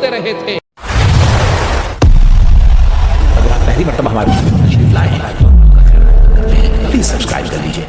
दे रहे थे। अगर आप पहली मर्तबा हमारे तशरीफ लाए हैं प्लीज सब्सक्राइब कर लीजिए।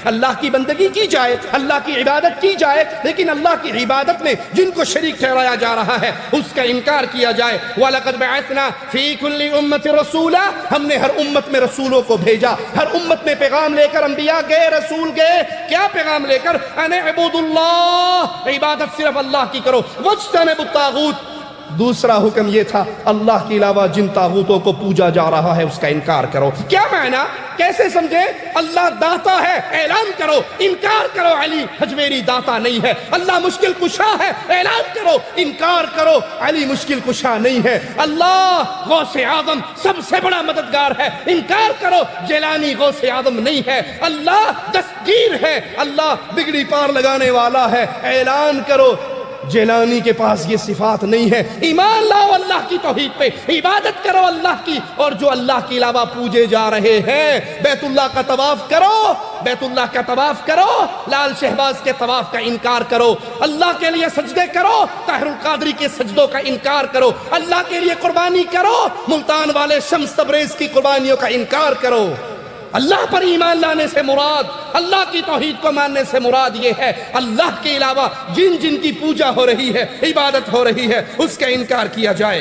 अल्लाह की बंदगी की जाए, अल्लाह की इबादत की जाए, लेकिन अल्लाह की इबादत में जिनको शरीक ठहराया जा रहा है उसका इनकार किया जाए। वलक़द बअसना फी कुल्ली उम्मति रसूला, हमने हर उम्मत में रसूलों को भेजा, हर उम्मत में पैगाम लेकर अंबिया गए, रसूल गए। क्या पैगाम लेकर? अन इबुदुल्लाह, इबादत सिर्फ अल्लाह की करो, वज्तनिबुत तागूत। दूसरा हुक्म ये था अल्लाह के अलावा जिन तागूतों को पूजा जा रहा है उसका इनकार करो। क्या मायना, कैसे समझे? अल्लाह दाता है, ऐलान करो, इनकार करो अली हजवेरी दाता नहीं है। अल्लाह मुश्किल कुशा है, ऐलान करो, इनकार करो अली मुश्किल कुशा नहीं है। अल्लाह गौसे आजम सबसे बड़ा मददगार है, इनकार करो जिलानी गौसे आजम नहीं है। अल्लाह दस्तगीर है, अल्लाह बिगड़ी पार लगाने वाला है, ऐलान करो जिलानी के पास ये सिफात नहीं है। ईमान लाओ अल्लाह की तौहीद पे, इबादत करो अल्लाह की, और जो अल्लाह के अलावा पूजे जा रहे हैं बैतुल्लाह का तवाफ करो, बैतुल्लाह का तवाफ करो, लाल शहबाज के तवाफ का इनकार करो, अल्लाह के लिए सजदे करो, ताहिरुल कादरी के सजदों का इनकार करो, अल्लाह के लिए कुर्बानी करो, मुल्तान वाले शम्स तबरेज की कुर्बानियों का इनकार करो। अल्लाह पर ईमान लाने से मुराद, अल्लाह की तौहीद को मानने से मुराद ये है अल्लाह के अलावा जिन जिन की पूजा हो रही है, इबादत हो रही है, उसका इनकार किया जाए।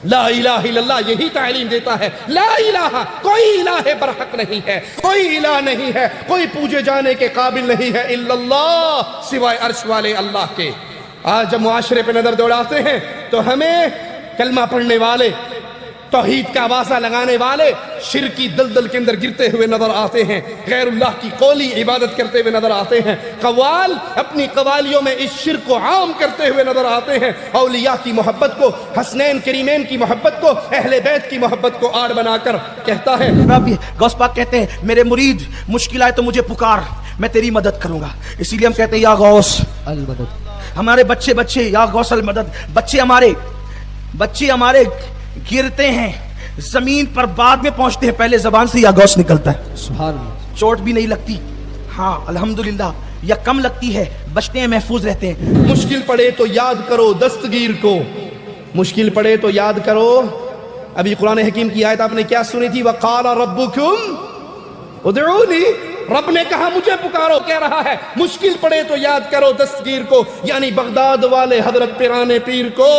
ला इलाहा इल्लल्लाह यही तालीम देता है। ला इलाहा, कोई इलाह बरहक नहीं है, कोई इलाह नहीं है, कोई पूजे जाने के काबिल नहीं है इल्लल्लाह, सिवाय अर्श वाले अल्लाह के। आज जब मुआशरे पे नजर दौड़ाते हैं तो हमें कलमा पढ़ने वाले, तौहीद का आवाज़ा लगाने वाले शिर्क की दलदल के अंदर गिरते हुए नजर आते हैं, गैरुल्लाह की कौली इबादत करते हुए नजर आते हैं, कव्वाल अपनी कवालियों में इस शिर्क को आम करते हुए नजर आते हैं, औलिया की मोहब्बत को, हसनैन करीमैन की मोहब्बत को, अहले बैत की मोहब्बत को आड़ बनाकर कहता है। गौस पाक कहते हैं मेरे मुरीद मुश्किल आए तो मुझे पुकार, मैं तेरी मदद करूंगा। इसीलिए हम कहते हैं या गौस अल मदद। हमारे बच्चे बच्चे या गौस अल मदद, बच्चे हमारे गिरते हैं जमीन पर, बाद में पहुंचते हैं, पहले जबान से या गौस निकलता है, सुभान अल्लाह। चोट भी नहीं लगती, हाँ अल्हम्दुलिल्लाह, या कम लगती है, बचते हैं, महफूज रहते हैं। मुश्किल पड़े तो याद करो दस्तगीर को, मुश्किल पड़े तो याद करो। अभी कुरान हकीम की आयत आपने क्या सुनी थी? वक़ाल रब्बुकुम उदऊनी, रब ने कहा मुझे पुकारो, कह रहा है मुश्किल पड़े तो याद करो दस्तगीर को, यानी बगदाद वाले हजरत पिराने पीर को।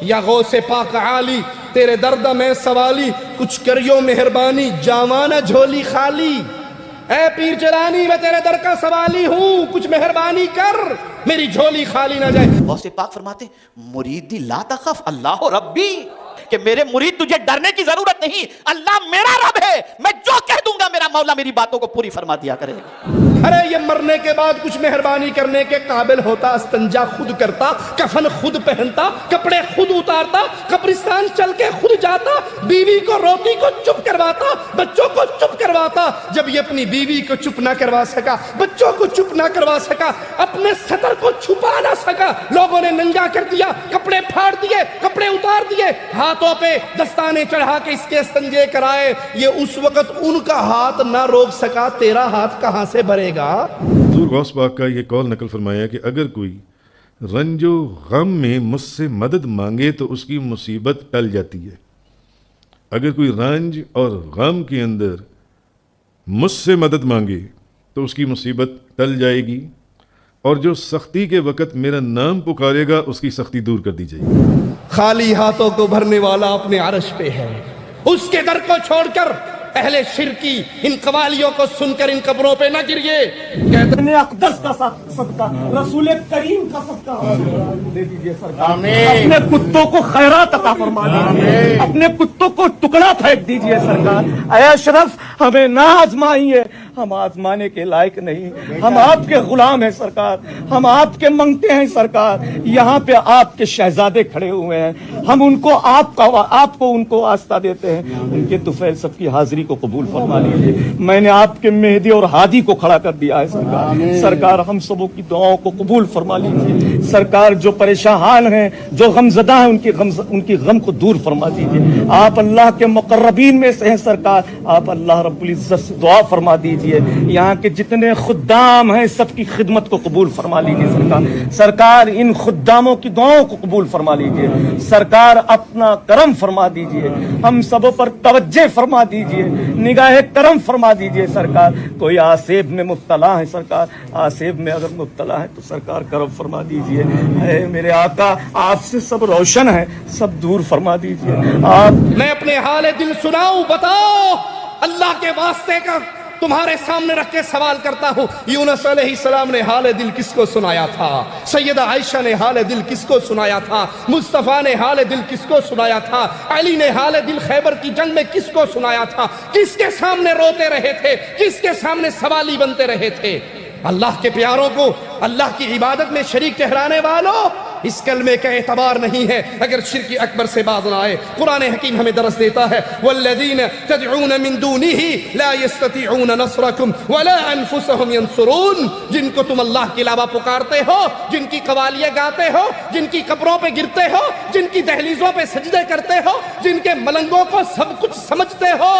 या गौसे पाक आली तेरे दर्द में सवाली, कुछ करियो मेहरबानी जावाना झोली खाली। ऐ पीर जलानी मैं तेरे दर का सवाली हूँ, कुछ मेहरबानी कर मेरी झोली खाली ना जाए। गौसे पाक फरमाते मुरीदी ला तखफ अल्लाह रब्बी, कि मेरे मुरीद तुझे डरने की जरूरत नहीं, अल्लाह मेरा रब है, मैं जो कह दूंगा मेरा मौला मेरी बातों को पूरी फरमा दिया करेगा। अरे ये मरने के बाद कुछ मेहरबानी करने के काबिल होता, इस्तंजा खुद करता, कफन खुद पहनता, कपड़े खुद उतारता, कब्रिस्तान चल के खुद जाता, बीवी को रोटी को चुप करवाता, बच्चों को चुप करवाता। जब ये अपनी बीवी को चुप ना करवा सका, बच्चों को चुप ना करवा सका, अपने सतर को छुपा ना सका, लोगों ने नंगा कर दिया, कपड़े फाड़ दिए, कपड़े उतार दिए, हाथों पे दस्ताने चढ़ा के इसके इस्तंजे कराए, ये उस वक्त उनका हाथ ना रोक सका, तेरा हाथ कहां से भरेगा? हुज़ूर गौस पाक का ये कौल नकल फरमाया कि अगर कोई रंजो गम में मुझसे मदद मांगे तो उसकी मुसीबत टल जाती है। अगर कोई रंज और गम के अंदर मुझसे मदद मांगे तो उसकी मुसीबत टल जाएगी, और जो सख्ती के वक़्त मेरा नाम पुकारेगा उसकी सख्ती दूर कर दी जाएगी। खाली हाथों को भरने वाला अपने अरश पे है, उसके दर को छोड़कर अहले शिरकी इन कवालियों को सुनकर इन कब्रों पे न गिरिए। कहते हैं अक़दस का सदका, रसूल करीम का सदका दे दीजिए सरकार, अपने कुत्तों को खैरात अता फरमा दीजिए, अपने कुत्तों को टुकड़ा फेंक दीजिए सरकार। ऐ अशरफ हमें ना आजमाइए, हम आजमाने के लायक नहीं, हम आपके गुलाम हैं सरकार, हम आपके मंगते हैं सरकार। यहाँ पे आपके शहजादे खड़े हुए हैं, हम उनको आपको उनको आस्था देते हैं, उनके तुफैल सबकी हाजिरी को कबूल फरमा लीजिए। मैंने आपके मेहदी और हादी को खड़ा कर दिया है सरकार, सरकार हम सबों کی دعاؤں کو قبول فرما لیجیے سرکار. جو پریشان حال ہیں, جو غمزدہ ہیں, ان کی غم کو دور فرما دیجیے. آپ اللہ کے مقربین میں سے ہیں سرکار, آپ اللہ رب العزت سے دعا فرما دیجیے. یہاں کے جتنے خدام ہیں سب کی خدمت کو قبول فرما لیجیے سرکار. سرکار ان خداموں کی دعاؤں کو قبول فرما لیجیے سرکار. اپنا کرم فرما دیجیے, ہم سبوں پر توجہ فرما دیجیے, نگاہ کرم فرما دیجیے سرکار. کوئی آصیب میں مبتلا ہے سرکار, آصیب میں اگر مبتلا ہے تو سرکار کرم فرما دیجیے. اے میرے آقا, آپ سے سب روشن ہے, سب دور فرما دیجیے. آپ میں اپنے حال دل سناؤں, بتاؤ اللہ کے واسطے کا تمہارے سامنے رکھ کے سوال کرتا ہوں. یونس علیہ السلام نے حال دل کس کو سنایا تھا؟ سیدہ عائشہ نے حال دل کس کو سنایا تھا؟ مصطفیٰ نے حال دل کس کو سنایا تھا؟ علی نے حال دل خیبر کی جنگ میں کس کو سنایا تھا؟ کس کے سامنے روتے رہے تھے؟ کس کے سامنے سوالی بنتے رہے تھے؟ اللہ کے پیاروں کو اللہ کی عبادت میں شریک ٹھہرانے والوں, اس کلمے کا اعتبار نہیں ہے اگر شرک اکبر سے باز نہ آئے. قرآن حکیم ہمیں درس دیتا ہے والذین تدعون من دونه لا يستطيعون نصركم ولا انفسهم ينصرون. جن کو تم اللہ کے علاوہ پکارتے ہو, جن کی قوالیاں گاتے ہو, جن کی قبروں پہ گرتے ہو, جن کی دہلیزوں پہ سجدے کرتے ہو, جن کے ملنگوں کو سب کچھ سمجھتے ہو,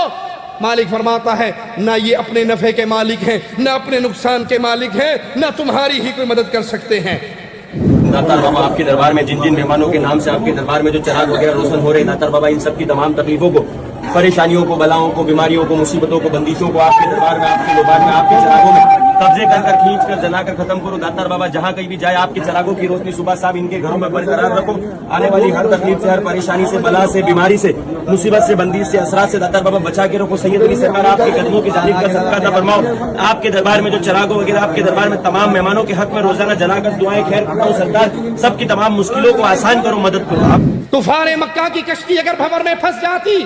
مالک فرماتا ہے نہ یہ اپنے نفع کے مالک ہیں, نہ اپنے نقصان کے مالک ہیں, نہ تمہاری ہی کوئی مدد کر سکتے ہیں. داتار بابا آپ کے دربار میں جن مہمانوں کے نام سے آپ کے دربار میں جو چراغ وغیرہ روشن ہو رہے ہیں, داتار بابا ان سب کی تمام تکلیفوں کو, پریشانیوں کو, بلاؤں کو, بیماریوں کو, مصیبتوں کو, بندشوں کو آپ کے دربار میں, آپ کے دربار میں, آپ کے چراغوں میں قبضے کر کھینچ کر جلا کر ختم کرو. داتار بابا جہاں کہیں بھی جائے آپ کے چراغوں کی روشنی صبح صاحب ان کے گھروں میں برقرار رکھو. آنے والی ہر تکلیف سے, ہر پریشانی سے, بلا سے, بیماری سے, مصیبت سے, بندش سے, اثرات سے داتار بابا بچا کے رکھو. سید علی سرکار آپ کے قدموں کی جانب کا صدقہ عطا فرماؤ. آپ کے دربار میں جو چراغوں وغیرہ آپ کے دربار میں تمام مہمانوں کے حق میں روزانہ جلا کر دعائیں خیر کرتا ہوں سرکار. سب کی تمام مشکلوں کو آسان کرو, مدد کرو. آپ کفار مکہ کی کشتی اگر بھنور میں پھنس جاتی,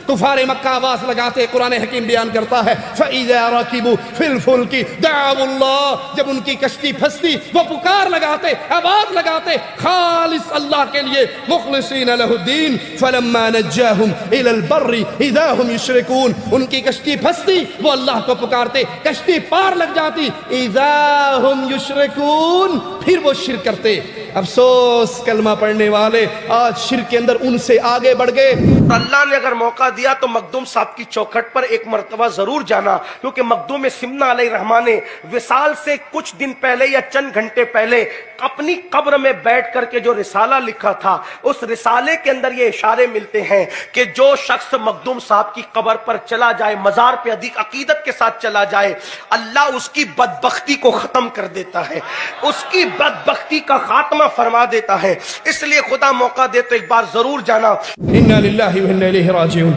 کفار مکہ آواز لگاتے, قرآن حکیم بیان کرتا ہے فَإِذَا رَكِبُوا فِي الْفُلْكِ دَعَوُا اللَّهَ. جب ان کی کشتی پھنستی وہ پکار لگاتے, آواز لگاتے خالص اللہ کے لیے, مخلصین لہ الدین فَلَمَّا نَجَّاهُمْ إِلَى الْبَرِّ إِذَا هُمْ يُشْرِكُونَ. ان کی کشتی پھنستی وہ اللہ کو پکارتے, کشتی پار لگ جاتی إِذَا هُمْ يُشْرِكُونَ, پھر وہ شرک کرتے. افسوس کلمہ پڑھنے والے آج شرک کے اندر ان سے آگے بڑھ گئے. اللہ نے اگر موقع دیا تو مخدوم صاحب کی چوکھٹ پر ایک مرتبہ ضرور جانا, کیونکہ مخدوم سمنہ علیہ الرحمٰن نے وصال سے کچھ دن پہلے یا چند گھنٹے پہلے اپنی قبر میں بیٹھ کر کے جو رسالہ لکھا تھا, اس رسالے کے اندر یہ اشارے ملتے ہیں کہ جو شخص مخدوم صاحب کی قبر پر چلا جائے, مزار پہ ادھک عقیدت کے ساتھ چلا جائے, اللہ اس کی بدبختی کو ختم کر دیتا ہے, اس کی بدبختی کا خاتمہ فرما دیتا ہے. اس لیے خدا موقع دے تو ایک بار ضرور جانا. انا للہ و انا الیہ راجعون.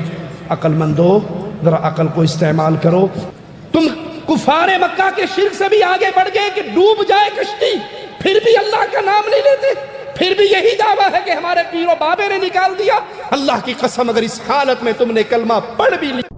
عقل مندو ذرا عقل کو استعمال کرو. تم کفار مکہ کے شرک سے بھی آگے بڑھ گئے کہ ڈوب جائے کشتی, پھر بھی اللہ کا نام نہیں لیتے, پھر بھی یہی دعویٰ ہے کہ ہمارے پیر و بابے نے نکال دیا. اللہ کی قسم اگر اس حالت میں تم نے کلمہ پڑھ بھی لیا